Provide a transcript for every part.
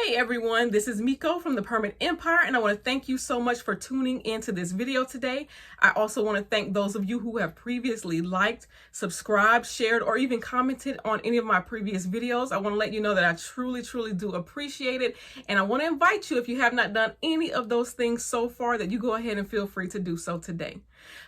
Hey everyone, this is Miko from the Permit Empire, and I want to thank you so much for tuning into this video today. I also want to thank those of you who have previously liked, subscribed, shared, or even commented on any of my previous videos. I want to let you know that I truly do appreciate it, and I want to invite you, if you have not done any of those things so far, that you go ahead and feel free to do so today.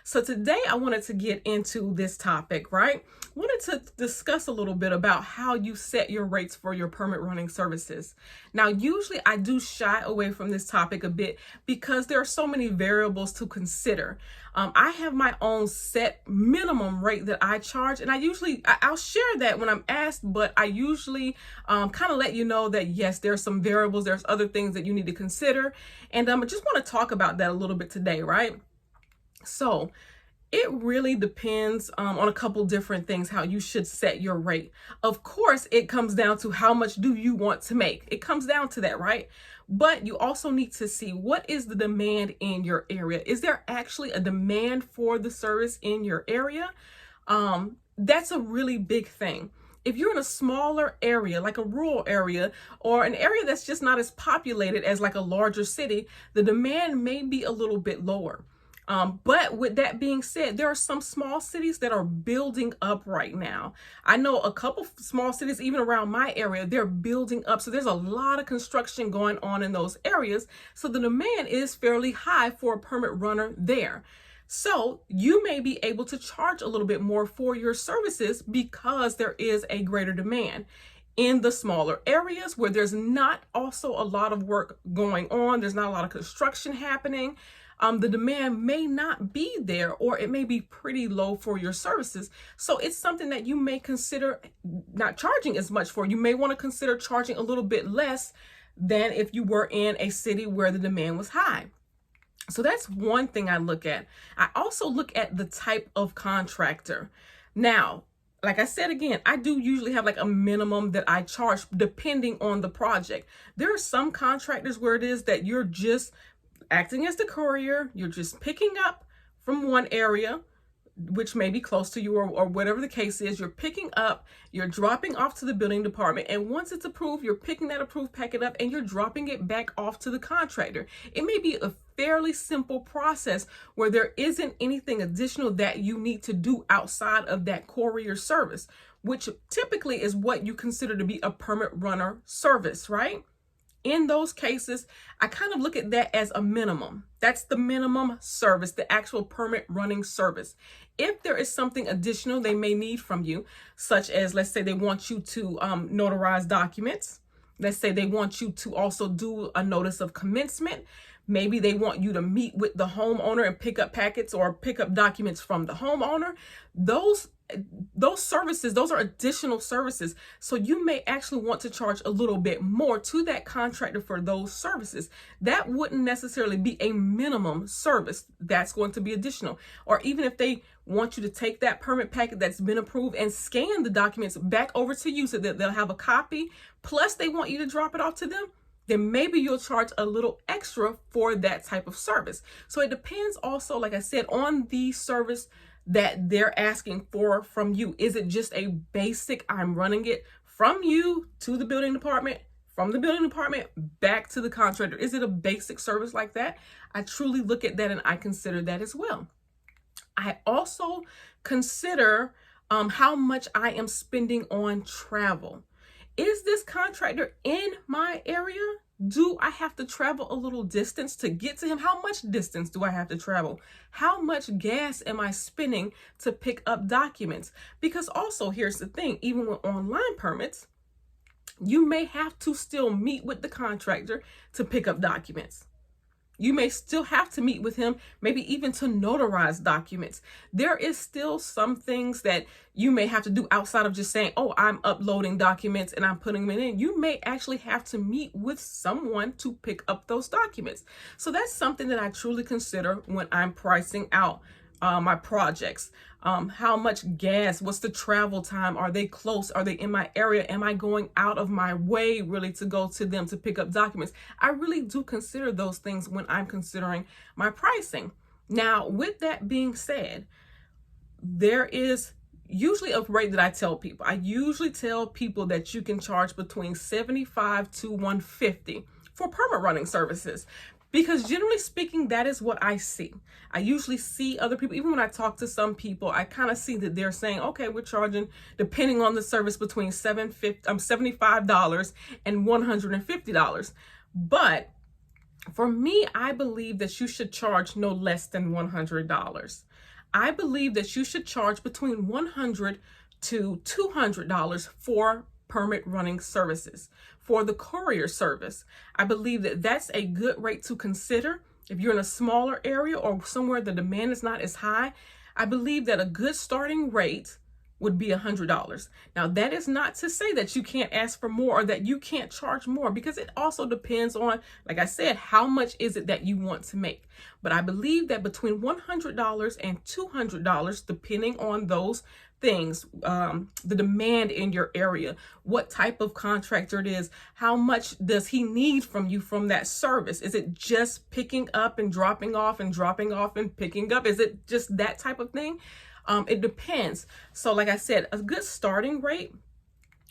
So today I wanted to get into this topic, right? I wanted to discuss a little bit about how you set your rates for your permit running services. Now, usually I do shy away from this topic a bit because there are so many variables to consider. I have my own set minimum rate that I charge, and I'll share that when I'm asked, but I usually kind of let you know that yes, there's some variables, there's other things that you need to consider, and I just want to talk about that a little bit today, right? So it really depends on a couple different things, how you should set your rate. Of course, it comes down to how much do you want to make. It comes down to that, right? But you also need to see what is the demand in your area. Is there actually a demand for the service in your area? That's a really big thing. If you're in a smaller area, like a rural area, or an area that's just not as populated as like a larger city, the demand may be a little bit lower. But with that being said, there are some small cities that are building up right now. I know a couple small cities, even around my area, they're building up. So there's a lot of construction going on in those areas. So the demand is fairly high for a permit runner there. So you may be able to charge a little bit more for your services because there is a greater demand. In the smaller areas where there's not also a lot of work going on, there's not a lot of construction happening, the demand may not be there, or it may be pretty low for your services. So it's something that you may consider not charging as much for. You may want to consider charging a little bit less than if you were in a city where the demand was high. So that's one thing I look at. I also look at the type of contractor. Now, like I said again, I do usually have like a minimum that I charge depending on the project. There are some contractors where it is that you're just acting as the courier, you're just picking up from one area, which may be close to you, or whatever the case is. You're picking up, you're dropping off to the building department, and once it's approved, you're picking that approved packet up and you're dropping it back off to the contractor. It may be a fairly simple process where there isn't anything additional that you need to do outside of that courier service, which typically is what you consider to be a permit runner service, right? In those cases, I kind of look at that as a minimum. That's the minimum service, the actual permit running service. If there is something additional they may need from you, such as, let's say they want you to notarize documents. Let's say they want you to also do a notice of commencement. Maybe they want you to meet with the homeowner and pick up packets or pick up documents from the homeowner. Those services, those are additional services. So you may actually want to charge a little bit more to that contractor for those services. That wouldn't necessarily be a minimum service. That's going to be additional. Or even if they want you to take that permit packet that's been approved and scan the documents back over to you so that they'll have a copy, plus they want you to drop it off to them, then maybe you'll charge a little extra for that type of service. So it depends also, like I said, on the service that they're asking for from you. Is it just a basic, I'm running it from you to the building department, from the building department back to the contractor? Is it a basic service like that? I truly look at that and I consider that as well. I also consider how much I am spending on travel. Is this contractor in my area? Do I have to travel a little distance to get to him? How much distance do I have to travel? How much gas am I spending to pick up documents? Because also, here's the thing, even with online permits, you may have to still meet with the contractor to pick up documents. You may still have to meet with him, maybe even to notarize documents. There is still some things that you may have to do outside of just saying, oh, I'm uploading documents and I'm putting them in. You may actually have to meet with someone to pick up those documents. So that's something that I truly consider when I'm pricing out my projects. How much gas, what's the travel time? Are they close? Are they in my area? Am I going out of my way really to go to them to pick up documents? I really do consider those things when I'm considering my pricing. Now, with that being said, there is usually a rate that I tell people. I usually tell people that you can charge between $75 to $150 for permit running services. Because generally speaking, that is what I see. I usually see other people, even when I talk to some people, I kind of see that they're saying, okay, we're charging, depending on the service, between $75 and $150. But for me, I believe that you should charge no less than $100. I believe that you should charge between $100 to $200 for permit running services. For the courier service, I believe that that's a good rate to consider. If you're in a smaller area or somewhere the demand is not as high, I believe that a good starting rate would be $100. Now, that is not to say that you can't ask for more or that you can't charge more, because it also depends on, like I said, how much is it that you want to make. But I believe that between $100 and $200, depending on those things, the demand in your area, what type of contractor it is, how much does he need from you from that service? Is it just picking up and dropping off and dropping off and picking up? Is it just that type of thing? It depends. So like I said, a good starting rate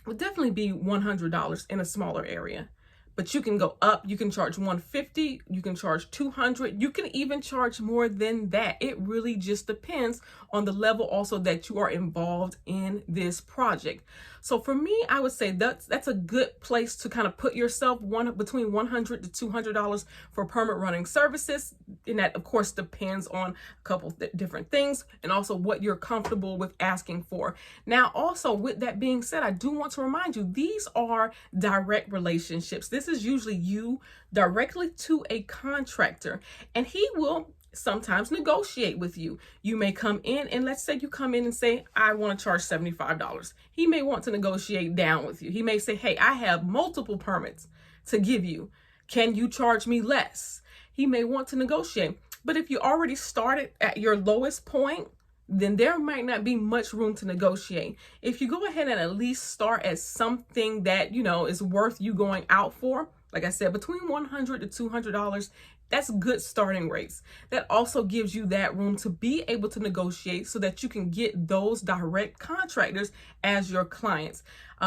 would definitely be $100 in a smaller area. But you can go up, you can charge $150, you can charge $200, you can even charge more than that. It really just depends on the level also that you are involved in this project. So for me, I would say that's a good place to kind of put yourself between $100 to $200 for permit running services. And that of course depends on a couple different things and also what you're comfortable with asking for. Now, also with that being said, I do want to remind you, these are direct relationships. This is usually you directly to a contractor, and he will sometimes negotiate with you. You may come in and let's say you come in and say, I want to charge $75. He may want to negotiate down with you. He may say, hey, I have multiple permits to give you. Can you charge me less? He may want to negotiate. But if you already started at your lowest point, then there might not be much room to negotiate. If you go ahead and at least start at something that, you know, is worth you going out for, like I said, between $100 to $200, that's good starting rates. That also gives you that room to be able to negotiate so that you can get those direct contractors as your clients.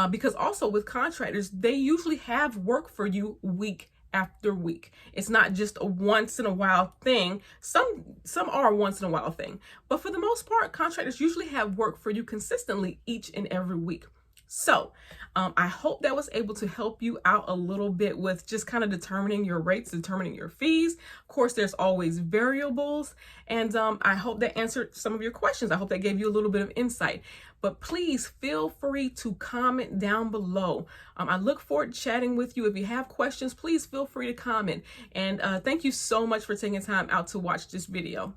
Because also with contractors, they usually have work for you week after week. It's not just a once in a while thing. Some are a once in a while thing, but for the most part, contractors usually have work for you consistently each and every week. So I hope that was able to help you out a little bit with just kind of determining your rates, determining your fees. Of course, there's always variables, and I hope that answered some of your questions. I hope that gave you a little bit of insight. But please feel free to comment down below. I look forward to chatting with you. If you have questions, please feel free to comment. And thank you so much for taking time out to watch this video.